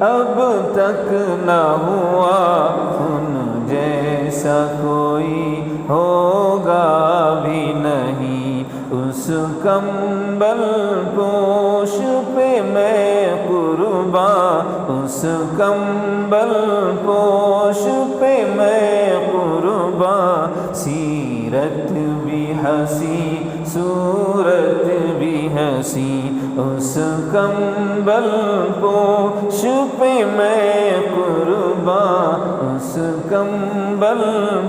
اب تک نہ ہوا، ان جیسا کوئی ہوگا بھی نہیں۔ اس کمبل پوش پہ میں قربان، اس کمبل پوش پہ میں قربان۔ سیرت بھی ہنسی صورت بھی ہنسی، اس کمبل پوش پہ میں قربان، اس کمبل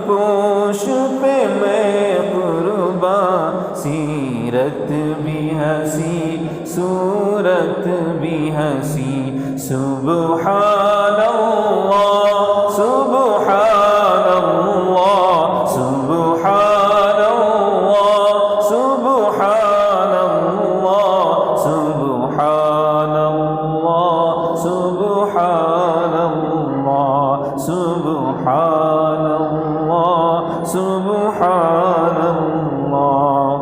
پوش پہ میں قربان۔ سیرت بھی ہنسی صورت بھی ہنسی، سبحان اللہ سبحان اللہ سبحان اللہ سبحان اللہ سبحان اللہ سبحان اللہ سبحان اللہ سبحان اللہ۔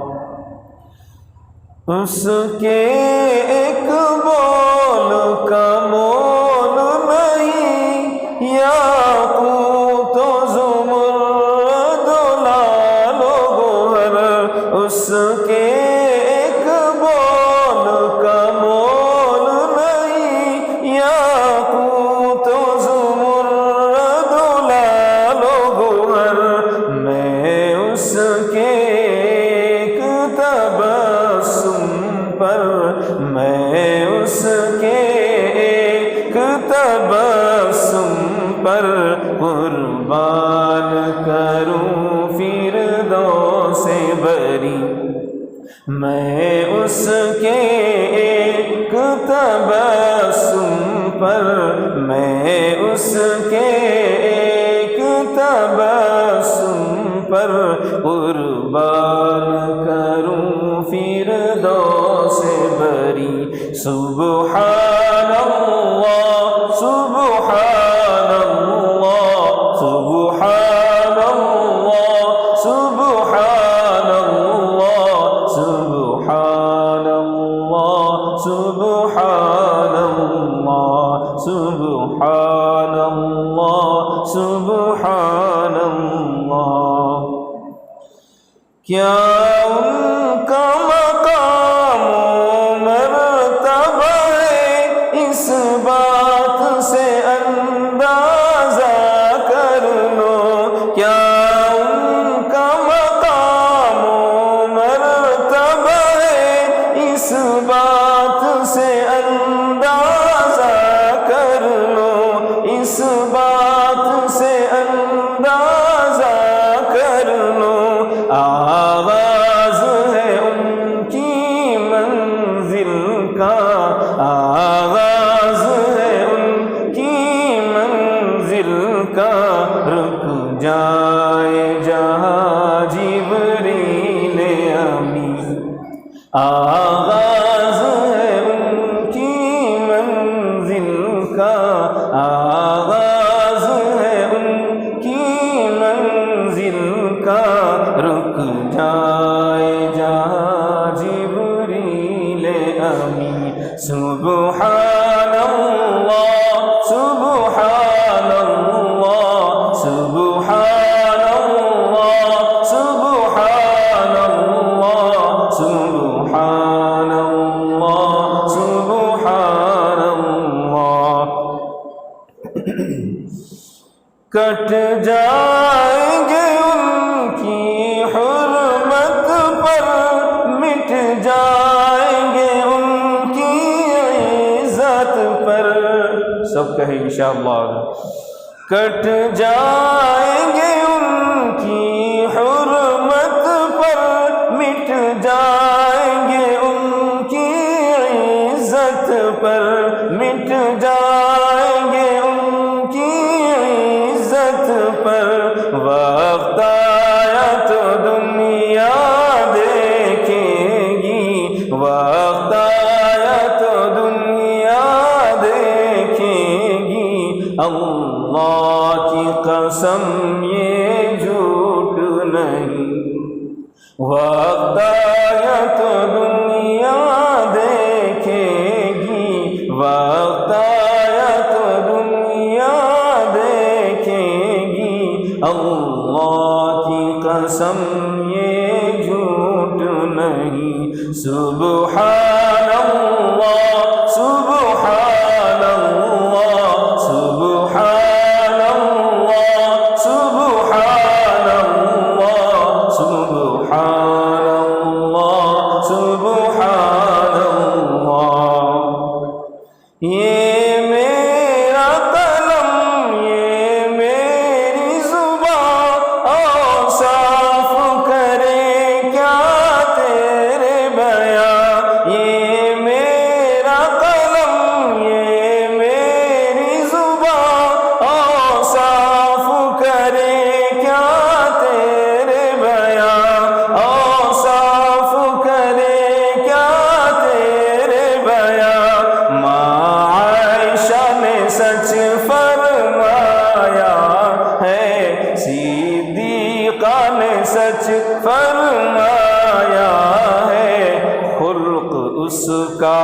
اس کے ایک بول کا مول نہیں، یاقوت و زمرد و لعل و گوہر۔ اس کے ایک بول کا مول نہیں، یاقوت و زمرد و لعل و گوہر۔ میں اس کے ایک تبسم پر، میں اس کے ایک تبسم پر قربان کروں فردوس بری۔ میں اس کے ایک تبسم پر، میں اس کے ایک تبسم پر قربان کروں فردوس بری۔ سبحان اللہ سبحان اللہ سبحان اللہ سبحان اللہ سبحان اللہ سبحان اللہ سبحان اللہ سبحان اللہ۔ کیا ان کا مقام و مرتبہ ہے، اس بات سے اندازہ کر لو۔ کیا ان کا مقام و مرتبہ ہے، اس بات سے اندازہ کر لو، اس بات سے اندازہ کر لو۔ آغاز ہے ان کی منزل کا، آغاز ہے ان کی منزل کا، رک جائے جہاں جبریل امین۔ آغاز ہے ان کی منزل کا، آغاز ہے ان کی منزل کا، رک جائے جہاں جبریل امین۔ سبحان اللہ سبحان اللہ سبحان اللہ سبحان اللہ سبحان اللہ سبحان اللہ۔ کٹ جائیں گے ان کی حرمت پر، مٹ جائیں گے ان کی عزت پر۔ سب کہیں انشاءاللہ۔ کٹ جائیں گے ان کی حرمت پر، مٹ جائیں گے ان کی عزت پر، مٹ جائیں گے ان کی عزت پر۔ وقت آیا تو دنیا دیکھے گی، وقت آیا تو دنیا دیکھے گی، اللہ کی قسم یہ جھوٹ نہیں۔ وقت آیا تو دنیا دیکھے گی، وقت آیا تو یہ میرا قلم یہ میری زبان اوصاف کرے کیا تیرے بیان یہ میرا قلم یہ میری زبان اوصاف کرے کیا تیرے بیان اوصاف کرے کیا تیرے بیان ماں عائشہ نے سچ فرمایا ہے صدیقہ نے سچ فرمایا ہے خلق اس کا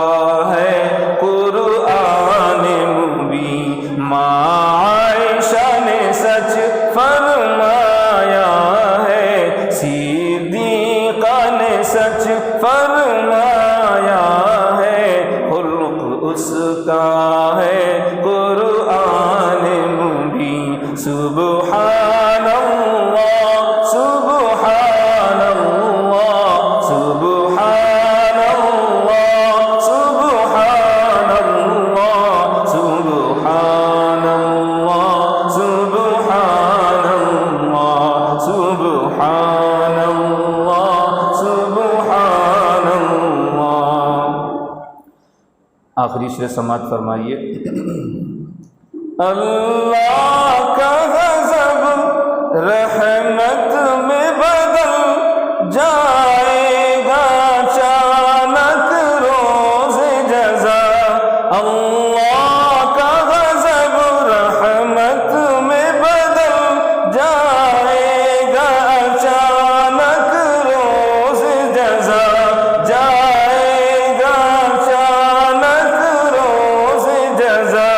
ہے قرآن مبین ماں عائشہ نے سچ فرمایا ہے صدیقہ نے سچ فرمایا ہے خلق اس کا ہے قرآن مبین سبحان اللہ سبحان اللہ سبحان اللہ سبحان اللہ سبحان اللہ سبحان اللہ سبحان اللہ سبحان اللہ آخری شعر سماعت فرمائیے اللہ کا غضب رحمت میں بدل جائے گا اچانک روز جزا اللہ کا غضب رحمت میں بدل جائے گا اچانک روز جزا جائے گا اچانک روز جزا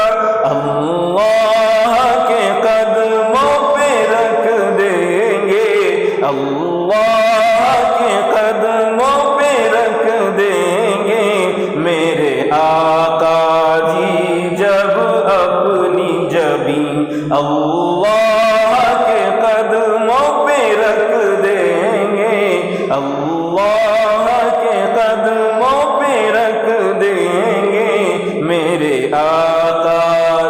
اللہ کے قدموں پہ رکھ دیں گے اللہ کے قدموں پہ رکھ دیں گے میرے آقا جی جب اپنی جبیں اللہ کے قدموں پہ رکھ دیں گے اللہ کے قدموں پہ رکھ دیں گے میرے آقا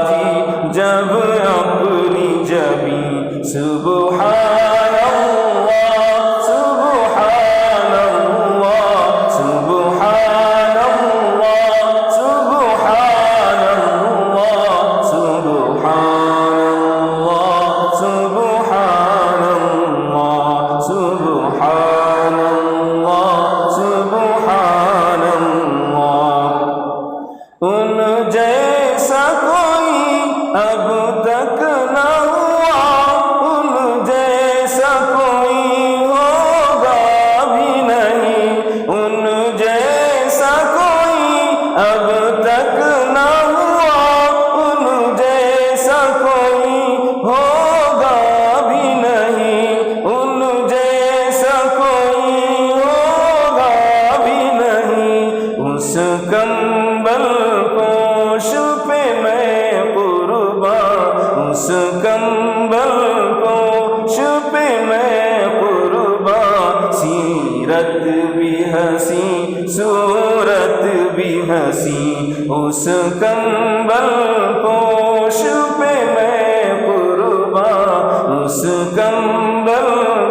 جی جب اپنی جبیں سبحان اللہ سبحان اللہ سبحان اللہ سبحان اللہ سبحان اللہ سبحان اللہ سبحان اللہ سبحان اللہ ان جیسا کوئی اب تک نہ ہوا ان جیسا کوئی ہوگا بھی نہیں ان جیسا کوئی اب تک نہ ہوا ان جیسا کوئی ہوگا بھی نہیں ان جیسا کوئی ہوگا بھی نہیں اس کمبل پوش پہ میں قربان اس کمبل پوش پہ میں قربان سیرت بھی ہنسی صورت بھی ہنسی اس کمبل پوش پہ میں قربان اس کمبل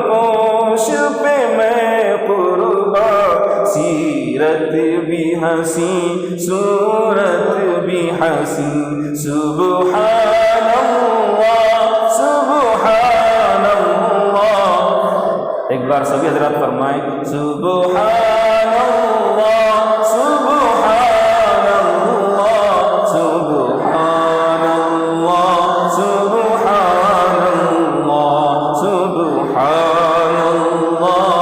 پوش پہ میں قربان سیرت بھی ہنسی صورت بھی ہنسی سبحان اللہ سبحان اللہ ایک بار سبھی حضرات فرمائیں سبحان اللہ سبحان اللہ سبحان اللہ سبحان اللہ سبحان اللہ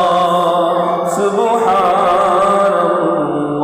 سبحان اللہ